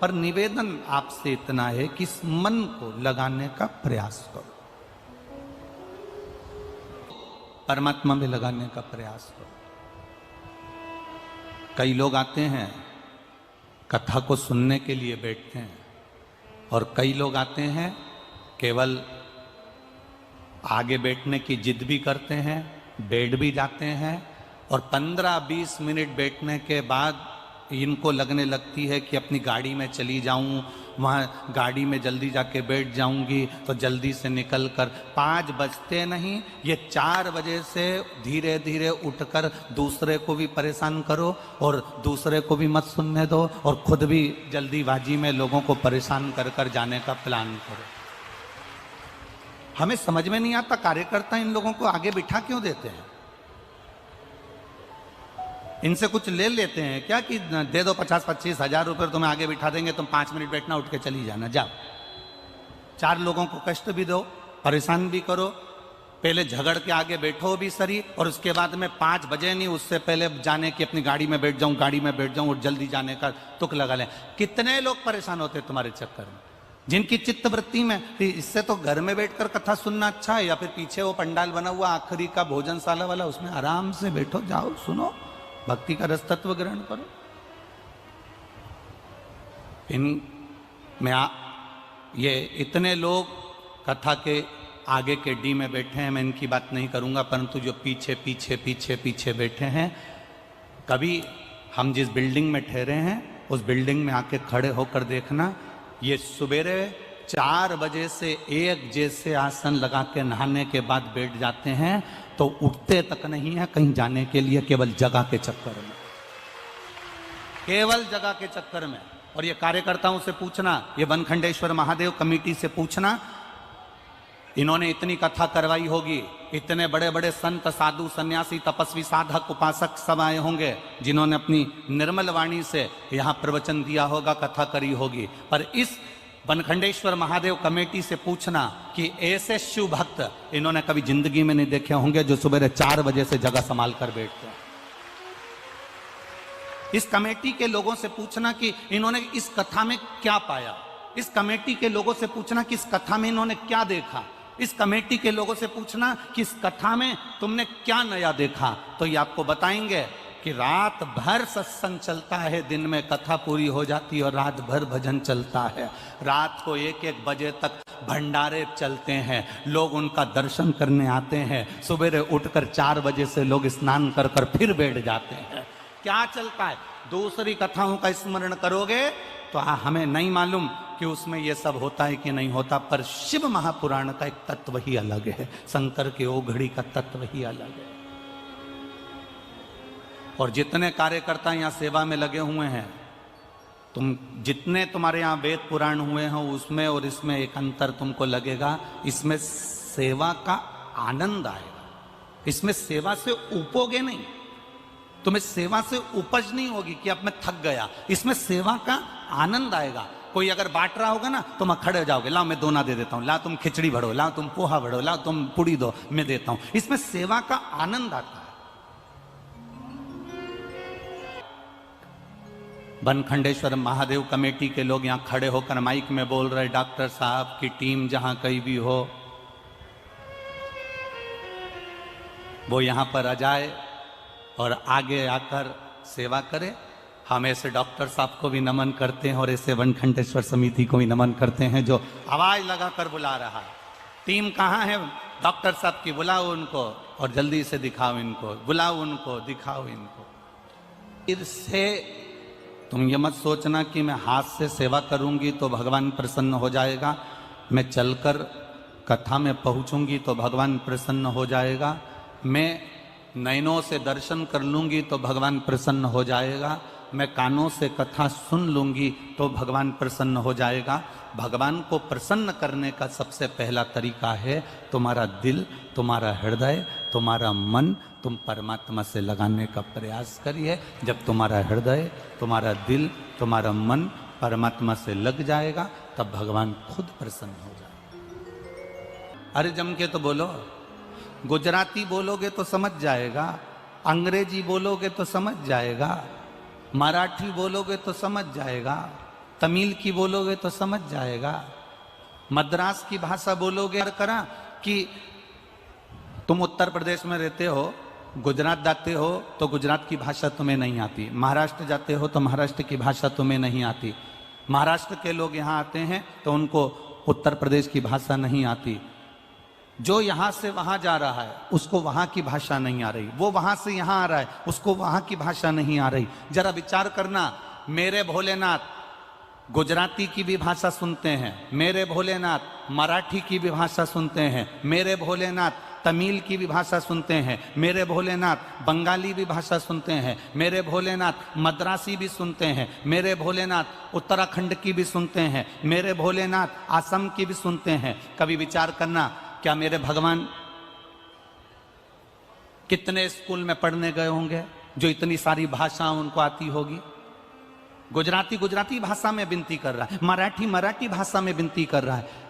पर निवेदन आपसे इतना है कि इस मन को लगाने का प्रयास करो, परमात्मा में लगाने का प्रयास करो। कई लोग आते हैं कथा को सुनने के लिए बैठते हैं, और कई लोग आते हैं केवल आगे बैठने की जिद भी करते हैं, बैठ भी जाते हैं, और 15-20 मिनट बैठने के बाद इनको लगने लगती है कि अपनी गाड़ी में चली जाऊं, वहाँ गाड़ी में जल्दी जाके बैठ जाऊंगी तो जल्दी से निकल कर 5 बजते नहीं, ये 4 बजे से धीरे धीरे उठकर दूसरे को भी परेशान करो और दूसरे को भी मत सुनने दो, और खुद भी जल्दीबाजी में लोगों को परेशान कर कर जाने का प्लान करो। हमें समझ में नहीं आता कार्यकर्ता इन लोगों को आगे बिठा क्यों देते हैं। इनसे कुछ ले लेते हैं क्या कि दे दो 50-25 हजार रुपये तुम्हें आगे बिठा देंगे, तुम 5 मिनट बैठना, उठ के चली जाना, जाओ। 4 लोगों को कष्ट भी दो, परेशान भी करो, पहले झगड़ के आगे बैठो भी सही, और उसके बाद में 5 बजे नहीं, उससे पहले जाने की अपनी गाड़ी में बैठ जाऊं, गाड़ी में बैठ जाऊं और जल्दी जाने का तुक लगा लें। कितने लोग परेशान होते तुम्हारे चक्कर में, जिनकी चित्त वृत्ति में इससे तो घर में बैठकर कथा सुनना अच्छा है, या फिर पीछे वो पंडाल बना हुआ आखिरी का भोजनशाला वाला, उसमें आराम से बैठो, जाओ, सुनो, भक्ति का रस तत्व ग्रहण करो। ये इतने लोग कथा के आगे के डी में बैठे हैं, मैं इनकी बात नहीं करूंगा, परंतु जो पीछे पीछे पीछे पीछे बैठे हैं, कभी हम जिस बिल्डिंग में ठहरे हैं उस बिल्डिंग में आके खड़े होकर देखना, ये सुबेरे 4 बजे से एक जैसे आसन लगा के नहाने के बाद बैठ जाते हैं, तो उठते तक नहीं है कहीं जाने के लिए, केवल जगह के चक्कर में, केवल जगह के चक्कर में। और ये कार्यकर्ताओं से पूछना, ये बनखंडेश्वर महादेव कमेटी से पूछना, इन्होंने इतनी कथा करवाई होगी, इतने बड़े बड़े संत साधु सन्यासी तपस्वी साधक उपासक सब आए होंगे जिन्होंने अपनी निर्मल वाणी से यहाँ प्रवचन दिया होगा, कथा करी होगी, पर इस बनखंडेश्वर महादेव कमेटी से पूछना कि ऐसे शिव भक्त इन्होंने कभी जिंदगी में नहीं देखे होंगे जो सुबह 4 बजे से जगह संभाल कर बैठते हैं। इस कमेटी के लोगों से पूछना कि इन्होंने इस कथा में क्या पाया, इस कमेटी के लोगों से पूछना कि इस कथा में इन्होंने क्या देखा, इस कमेटी के लोगों से पूछना कि इस कथा में तुमने क्या नया देखा, तो ये आपको बताएंगे कि रात भर सत्संग चलता है, दिन में कथा पूरी हो जाती है, और रात भर भजन चलता है, रात को 1-1 बजे तक भंडारे चलते हैं, लोग उनका दर्शन करने आते हैं, सुबह उठकर 4 बजे से लोग स्नान कर कर फिर बैठ जाते हैं। क्या चलता है? दूसरी कथाओं का स्मरण करोगे तो हमें नहीं मालूम कि उसमें यह सब होता है कि नहीं होता, पर शिव महापुराण का एक तत्व ही अलग है, शंकर के ओघड़ी का तत्व ही अलग है। और जितने कार्यकर्ता यहाँ सेवा में लगे हुए हैं, जितने तुम्हारे यहाँ वेद पुराण हुए हैं उसमें और इसमें एक अंतर तुमको लगेगा, इसमें सेवा का आनंद आएगा, इसमें सेवा से उपोगे नहीं, तुम्हें सेवा से उपज नहीं होगी कि अब मैं थक गया, इसमें सेवा का आनंद आएगा। कोई अगर बांट रहा होगा ना, तुम खड़े हो जाओगे, लाओ मैं दोना दे देता हूँ, ला तुम खिचड़ी भरो, लाओ तुम पोहा भरो, लाओ तुम पूड़ी दो, मैं देता हूँ, इसमें सेवा का आनंद आता है। बनखंडेश्वर महादेव कमेटी के लोग यहाँ खड़े होकर माइक में बोल रहे, डॉक्टर साहब की टीम जहां कहीं भी हो वो यहाँ पर आ जाए और आगे आकर सेवा करे। हम ऐसे डॉक्टर साहब को भी नमन करते हैं और ऐसे बनखंडेश्वर समिति को भी नमन करते हैं जो आवाज लगाकर बुला रहा है। टीम कहाँ है डॉक्टर साहब की? बुलाओ उनको और जल्दी से दिखाओ इनको, बुलाओ उनको, दिखाओ इनको। फिर से तुम ये मत सोचना कि मैं हाथ से सेवा करूंगी तो भगवान प्रसन्न हो जाएगा, मैं चलकर कथा में पहुंचूंगी तो भगवान प्रसन्न हो जाएगा, मैं नयनों से दर्शन कर लूंगी तो भगवान प्रसन्न हो जाएगा, मैं कानों से कथा सुन लूंगी तो भगवान प्रसन्न हो जाएगा। भगवान को प्रसन्न करने का सबसे पहला तरीका है तुम्हारा दिल, तुम्हारा हृदय, तुम्हारा मन, तुम परमात्मा से लगाने का प्रयास करिए। जब तुम्हारा हृदय, तुम्हारा दिल, तुम्हारा मन परमात्मा से लग जाएगा तब भगवान खुद प्रसन्न हो जाएगा। अरे जम के तो बोलो, गुजराती बोलोगे तो समझ जाएगा, अंग्रेजी बोलोगे तो समझ जाएगा, मराठी बोलोगे तो समझ जाएगा, तमिल की बोलोगे तो समझ जाएगा, मद्रास की भाषा बोलोगे करा कि तुम उत्तर प्रदेश में रहते हो, गुजरात जाते हो तो गुजरात की भाषा तुम्हें नहीं आती, महाराष्ट्र जाते हो तो महाराष्ट्र की भाषा तुम्हें नहीं आती, महाराष्ट्र के लोग यहाँ आते हैं तो उनको उत्तर प्रदेश की भाषा नहीं आती, जो यहाँ से वहाँ जा रहा है उसको वहाँ की भाषा नहीं आ रही, वो वहाँ से यहाँ आ रहा है उसको वहाँ की भाषा नहीं आ रही। जरा विचार करना, मेरे भोलेनाथ गुजराती की भी भाषा सुनते हैं, मेरे भोलेनाथ मराठी की भी भाषा सुनते हैं, मेरे भोलेनाथ तमिल की भी भाषा सुनते हैं, मेरे भोलेनाथ बंगाली भी भाषा सुनते हैं, मेरे भोलेनाथ मद्रासी भी सुनते हैं, मेरे भोलेनाथ उत्तराखंड की भी सुनते हैं, मेरे भोलेनाथ असम की भी सुनते हैं। कभी विचार करना, क्या मेरे भगवान कितने स्कूल में पढ़ने गए होंगे जो इतनी सारी भाषा उनको आती होगी। गुजराती गुजराती भाषा में विनती कर रहा है, मराठी मराठी भाषा में विनती कर रहा है,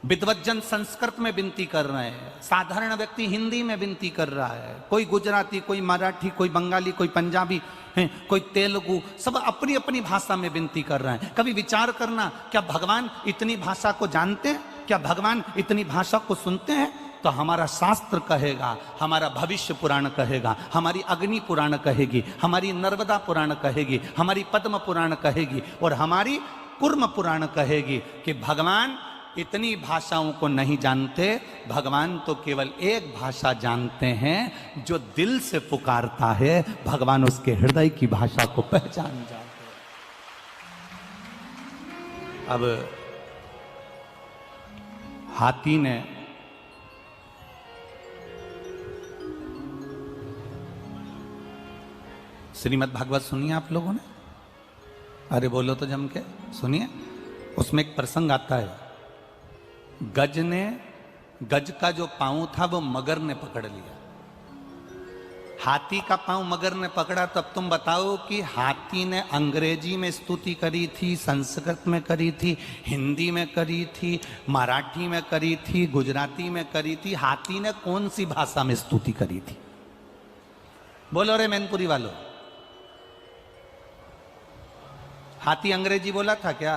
विद्वज्जन संस्कृत में विनती कर रहे हैं, साधारण व्यक्ति हिंदी में विनती कर रहा है, कोई गुजराती, कोई मराठी, कोई बंगाली, कोई पंजाबी है, कोई तेलुगु, सब अपनी अपनी भाषा में विनती कर रहे हैं। कभी विचार करना, क्या भगवान इतनी भाषा को जानते हैं? क्या भगवान इतनी भाषा को सुनते हैं? तो हमारा शास्त्र कहेगा, हमारा भविष्य पुराण कहेगा, हमारी अग्नि पुराण कहेगी, हमारी नर्मदा पुराण कहेगी, हमारी पद्म पुराण कहेगी और हमारी कूर्म पुराण कहेगी कि भगवान इतनी भाषाओं को नहीं जानते, भगवान तो केवल एक भाषा जानते हैं, जो दिल से पुकारता है भगवान उसके हृदय की भाषा को पहचान जाते हैं। अब हाथी ने श्रीमद् भागवत सुनिए आप लोगों ने? अरे बोलो तो जम के सुनिए। उसमें एक प्रसंग आता है, गज का जो पांव था वो मगर ने पकड़ लिया, हाथी का पांव मगर ने पकड़ा। तब तुम बताओ कि हाथी ने अंग्रेजी में स्तुति करी थी, संस्कृत में करी थी, हिंदी में करी थी, मराठी में करी थी, गुजराती में करी थी, हाथी ने कौन सी भाषा में स्तुति करी थी? बोलो रे मैनपुरी वालों, हाथी अंग्रेजी बोला था क्या?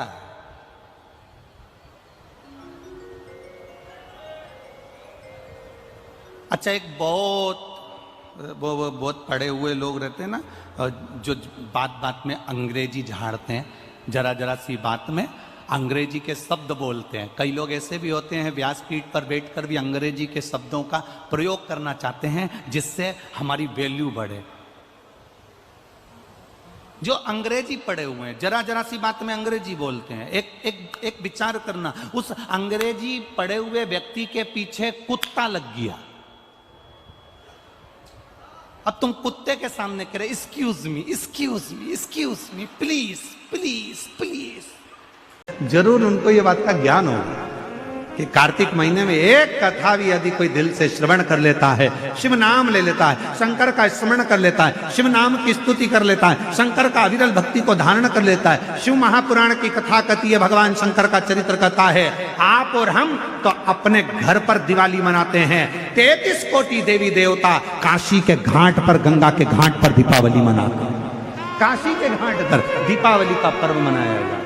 अच्छा, एक बहुत पढ़े हुए लोग रहते हैं ना, जो बात बात में अंग्रेजी झाड़ते हैं, जरा जरा सी बात में अंग्रेजी के शब्द बोलते हैं। कई लोग ऐसे भी होते हैं व्यासपीठ पर बैठकर भी अंग्रेजी के शब्दों का प्रयोग करना चाहते हैं जिससे हमारी वैल्यू बढ़े। जो अंग्रेजी पढ़े हुए हैं जरा जरा सी बात में अंग्रेजी बोलते हैं। एक विचार करना, उस अंग्रेजी पढ़े हुए व्यक्ति के पीछे कुत्ता लग गया, अब तुम कुत्ते के सामने कह रहे excuse me excuse me excuse me please please please. जरूर उनको ये बात का ज्ञान होगा कि कार्तिक महीने में एक कथा भी यदि कोई दिल से श्रवण कर लेता है, शिव नाम ले लेता है, शंकर का स्मरण कर लेता है, शिव नाम की स्तुति कर लेता है, शंकर का अविरल भक्ति को धारण कर लेता है, शिव महापुराण की कथा कहती है, भगवान शंकर का चरित्र कहता है, आप और हम तो अपने घर पर दिवाली मनाते हैं। 33 कोटि देवी देवता काशी के घाट पर, गंगा के घाट पर दीपावली मनाते हैं। काशी के घाट पर दीपावली का पर्व मनाया जाता है।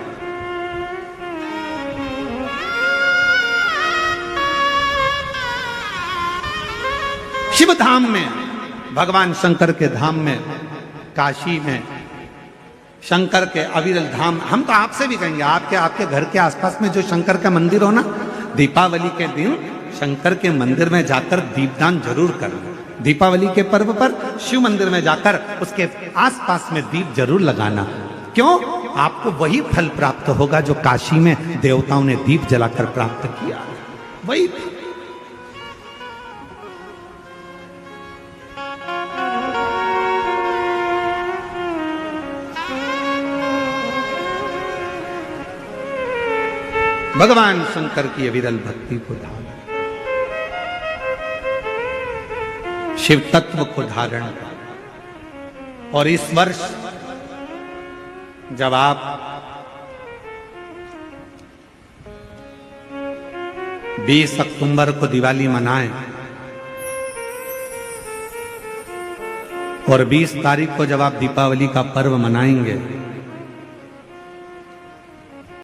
शिव धाम में, भगवान शंकर के धाम में, काशी में शंकर के अविरल धाम, हम तो आपसे भी कहेंगे आपके घर के आसपास में जो शंकर का मंदिर हो ना, दीपावली के दिन शंकर के मंदिर में जाकर दीपदान जरूर करना। दीपावली के पर्व पर शिव मंदिर में जाकर उसके आसपास में दीप जरूर लगाना। क्यों? आपको वही फल प्राप्त होगा जो काशी में देवताओं ने दीप जलाकर प्राप्त किया, वही। भगवान शंकर की अविरल भक्ति को धारण, शिव तत्व को धारण। और इस वर्ष जब आप 20 अक्टूबर को दिवाली मनाएं और 20 तारीख को जब आप दीपावली का पर्व मनाएंगे,